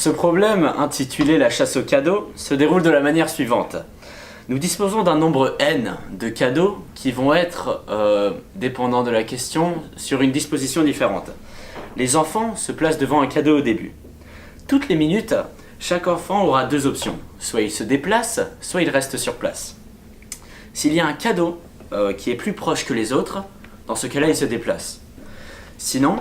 Ce problème, intitulé la chasse aux cadeaux, se déroule de la manière suivante. Nous disposons d'un nombre n de cadeaux qui vont être, dépendant de la question, sur une disposition différente. Les enfants se placent devant un cadeau au début. Toutes les minutes, chaque enfant aura deux options. Soit il se déplace, soit il reste sur place. S'il y a un cadeau qui est plus proche que les autres, dans ce cas-là, il se déplace. Sinon,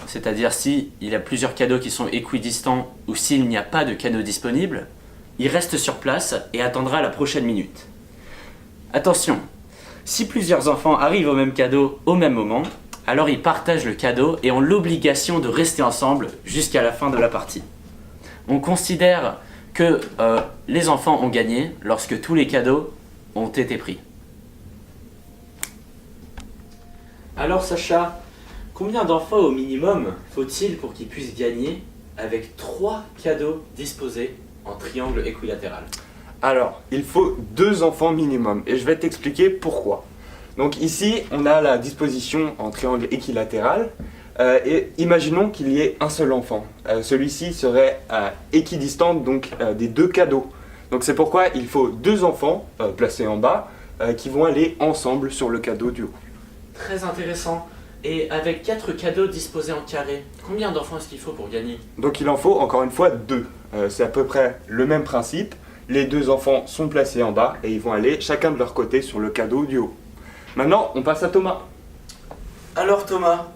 c'est-à-dire s'il y a plusieurs cadeaux qui sont équidistants ou s'il n'y a pas de cadeau disponible, il reste sur place et attendra la prochaine minute. Attention, si plusieurs enfants arrivent au même cadeau au même moment, alors ils partagent le cadeau et ont l'obligation de rester ensemble jusqu'à la fin de la partie. On considère que les enfants ont gagné lorsque tous les cadeaux ont été pris. Alors Sacha, combien d'enfants au minimum faut-il pour qu'ils puissent gagner avec 3 cadeaux disposés en triangle équilatéral? Alors, il faut 2 enfants minimum et je vais t'expliquer pourquoi. Donc ici, on a la disposition en triangle équilatéral et imaginons qu'il y ait un seul enfant. Celui-ci serait équidistant donc des 2 cadeaux. Donc c'est pourquoi il faut 2 enfants placés en bas qui vont aller ensemble sur le cadeau du haut. Très intéressant. Et avec 4 cadeaux disposés en carré, combien d'enfants est-ce qu'il faut pour gagner? Donc il en faut encore une fois 2. C'est à peu près le même principe. Les 2 enfants sont placés en bas et ils vont aller chacun de leur côté sur le cadeau du haut. Maintenant, on passe à Thomas. Alors Thomas,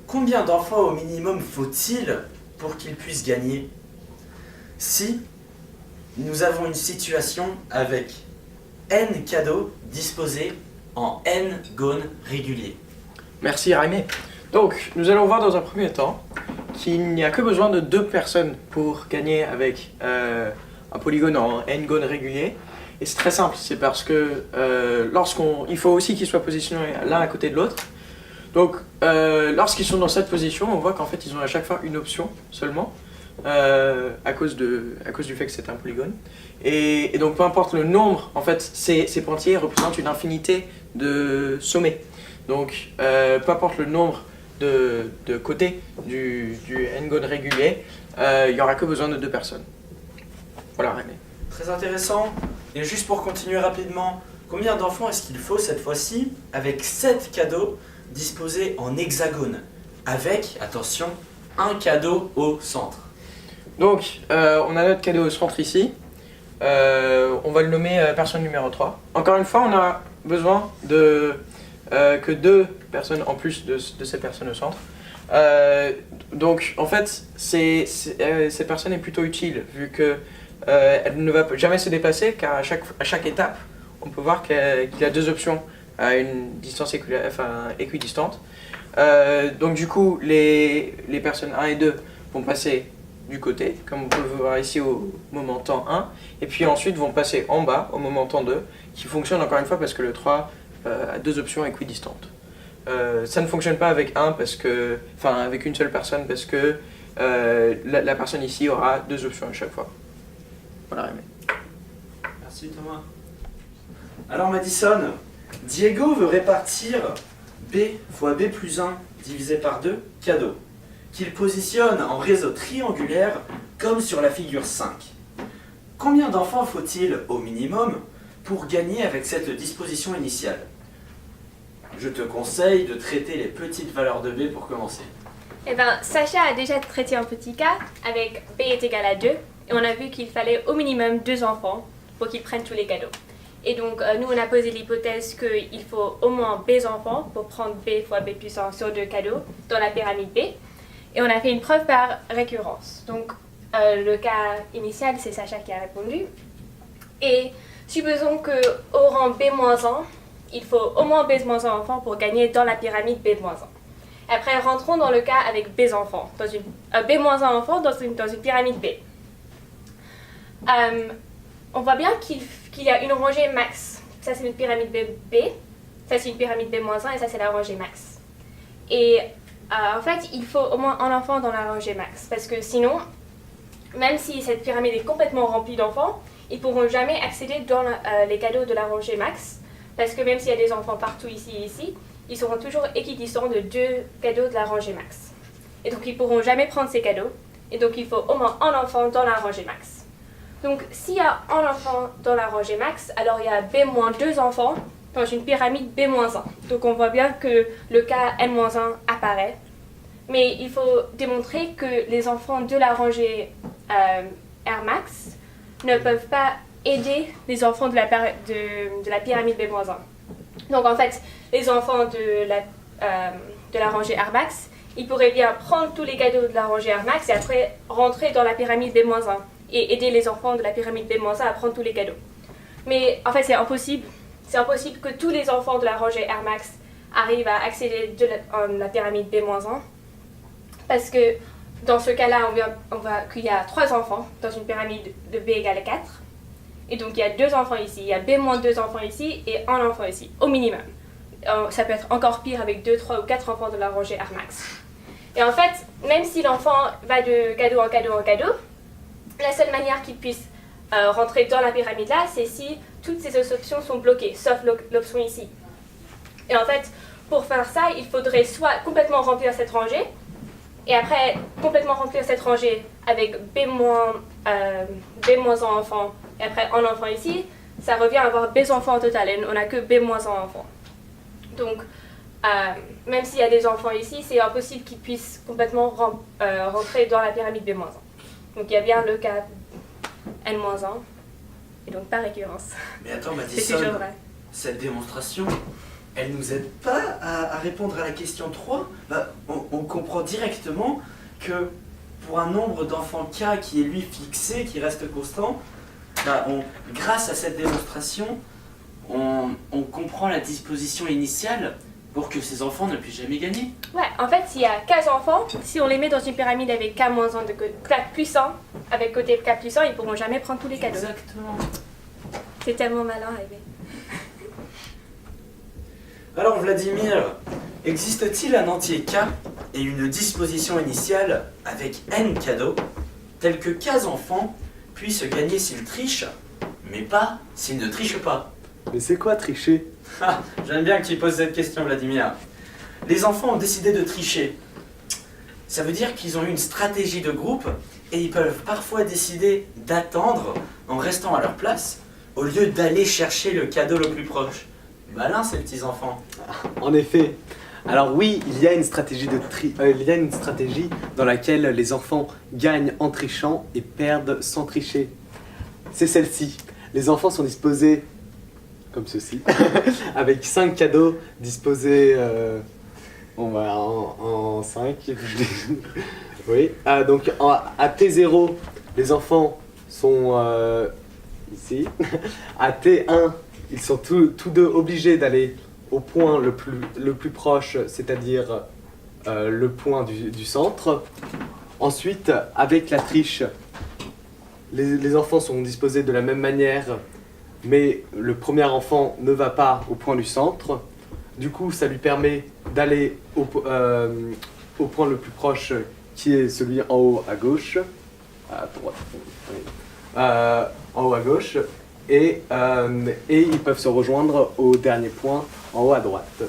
combien d'enfants au minimum faut-il pour qu'ils puissent gagner? Si nous avons une situation avec n cadeaux disposés en n gones réguliers. Merci Raimé. Donc, nous allons voir dans un premier temps qu'il n'y a que besoin de 2 personnes pour gagner avec un polygone en n-gones régulier. Et c'est très simple, c'est parce que il faut aussi qu'ils soient positionnés l'un à côté de l'autre. Donc, lorsqu'ils sont dans cette position, on voit qu'en fait, ils ont à chaque fois une option seulement, à cause du fait que c'est un polygone. Et donc, peu importe le nombre, en fait, ces pointillés représentent une infinité de sommets. Donc, peu importe le nombre de côtés du n-gone régulier, il n'y aura que besoin de 2 personnes. Voilà, René. Très intéressant. Et juste pour continuer rapidement, combien d'enfants est-ce qu'il faut cette fois-ci avec 7 cadeaux disposés en hexagone, avec, attention, un cadeau au centre? Donc, on a notre cadeau au centre ici. On va le nommer personne numéro 3. Encore une fois, on a besoin que 2 personnes en plus de cette personne au centre. Donc, en fait, cette personne est plutôt utile, vu que elle ne va jamais se déplacer, car à chaque étape, on peut voir qu'il y a 2 options à une distance équidistante. Donc du coup, les personnes 1 et 2 vont passer du côté, comme on peut voir ici au moment temps 1, et puis ensuite vont passer en bas au moment temps 2, qui fonctionne encore une fois parce que le 3 a 2 options équidistantes. Ça ne fonctionne pas avec avec une seule personne, parce que la personne ici aura 2 options à chaque fois. Voilà, Rémi. Merci Thomas. Alors Madison, Diego veut répartir B fois B plus 1 divisé par 2 cadeaux, qu'il positionne en réseau triangulaire comme sur la figure 5. Combien d'enfants faut-il au minimum pour gagner avec cette disposition initiale? Je te conseille de traiter les petites valeurs de B pour commencer. Eh bien, Sacha a déjà traité un petit cas avec B est égal à 2 et on a vu qu'il fallait au minimum 2 enfants pour qu'ils prennent tous les cadeaux. Et donc, nous, on a posé l'hypothèse qu'il faut au moins B enfants pour prendre B fois B plus 1 sur 2 cadeaux dans la pyramide B. Et on a fait une preuve par récurrence. Donc, le cas initial, c'est Sacha qui a répondu. Et supposons qu'au rang B-1, il faut au moins B-1 enfants pour gagner dans la pyramide B-1. Après, rentrons dans le cas avec B enfants, B-1 enfants dans une pyramide B. On voit bien qu'il y a une rangée max. Ça, c'est une pyramide B, ça, c'est une pyramide B-1 et ça, c'est la rangée max. Et en fait, il faut au moins un enfant dans la rangée max, parce que sinon, même si cette pyramide est complètement remplie d'enfants, ils ne pourront jamais accéder dans les cadeaux de la rangée max, parce que même s'il y a des enfants partout ici et ici, ils seront toujours équidistants de 2 cadeaux de la rangée max. Et donc ils ne pourront jamais prendre ces cadeaux, Et donc il faut au moins un enfant dans la rangée max. Donc s'il y a un enfant dans la rangée max, alors il y a B-2 enfants dans une pyramide B-1. Donc on voit bien que le cas N-1 apparaît. Mais il faut démontrer que les enfants de la rangée R max ne peuvent pas aider les enfants de la pyramide B-1. Donc en fait, les enfants de la rangée R max, ils pourraient bien prendre tous les cadeaux de la rangée R max et après rentrer dans la pyramide B-1 et aider les enfants de la pyramide B-1 à prendre tous les cadeaux. Mais en fait, c'est impossible. C'est impossible que tous les enfants de la rangée R max arrivent à accéder de la pyramide B-1 parce que dans ce cas-là, on voit qu'il y a 3 enfants dans une pyramide de B égale 4. Et donc il y a 2 enfants ici, il y a B-2 enfants ici et 1 enfant ici, au minimum. Ça peut être encore pire avec 2, 3 ou 4 enfants de la rangée R max. Et en fait, même si l'enfant va de cadeau en cadeau en cadeau, la seule manière qu'il puisse rentrer dans la pyramide là, c'est si toutes ces autres options sont bloquées, sauf l'option ici. Et en fait, pour faire ça, il faudrait soit complètement remplir cette rangée, et après complètement remplir cette rangée avec B-1 enfants, et après un enfant ici, ça revient à avoir B enfants au total, et on n'a que B-1 enfants. Donc, même s'il y a des enfants ici, c'est impossible qu'ils puissent complètement rentrer dans la pyramide B-1. Donc il y a bien le cas N-1, et donc par récurrence. Mais attends, C'est toujours Madison, vrai. cette démonstration, elle nous aide pas à répondre à la question 3. Bah, on comprend directement que pour un nombre d'enfants K qui est lui fixé, qui reste constant, bah, grâce à cette démonstration, on comprend la disposition initiale pour que ces enfants ne puissent jamais gagner. Ouais, en fait, s'il y a 15 enfants, si on les met dans une pyramide avec K-1 K plus 1, avec côté K plus 1, ils pourront jamais prendre tous les cadeaux. Exactement. C'est tellement malin, Aimé. Alors Vladimir, existe-t-il un entier K et une disposition initiale avec N cadeaux, tels que 15 enfants puissent gagner s'ils trichent, mais pas s'ils ne trichent pas? Mais c'est quoi tricher? Ah, j'aime bien que tu poses cette question, Vladimir. Les enfants ont décidé de tricher. Ça veut dire qu'ils ont eu une stratégie de groupe et ils peuvent parfois décider d'attendre en restant à leur place au lieu d'aller chercher le cadeau le plus proche. Malin, ces petits enfants. En effet. Alors oui, il y a une stratégie dans laquelle les enfants gagnent en trichant et perdent sans tricher. C'est celle-ci. Les enfants sont disposés comme ceci, avec 5 cadeaux disposés en 5. Oui. Donc à T0, les enfants sont ici. À T1, ils sont tous deux obligés d'aller au point le plus proche, c'est-à-dire le point du centre. Ensuite, avec la triche, les enfants sont disposés de la même manière, mais le premier enfant ne va pas au point du centre. Du coup, ça lui permet d'aller au point le plus proche, qui est celui en haut à gauche. À droite. Oui. En haut à gauche. Et ils peuvent se rejoindre au dernier point, en haut à droite.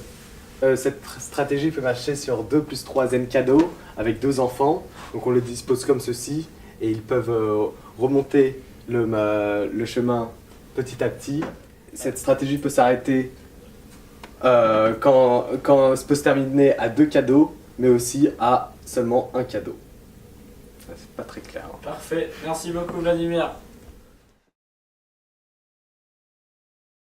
Cette stratégie peut marcher sur 2 plus 3 N cadeaux, avec 2 enfants. Donc on les dispose comme ceci, et ils peuvent remonter le chemin petit à petit. Cette stratégie peut s'arrêter quand ça peut se terminer à 2 cadeaux, mais aussi à seulement 1 cadeau. C'est pas très clair. Parfait, merci beaucoup Vladimir.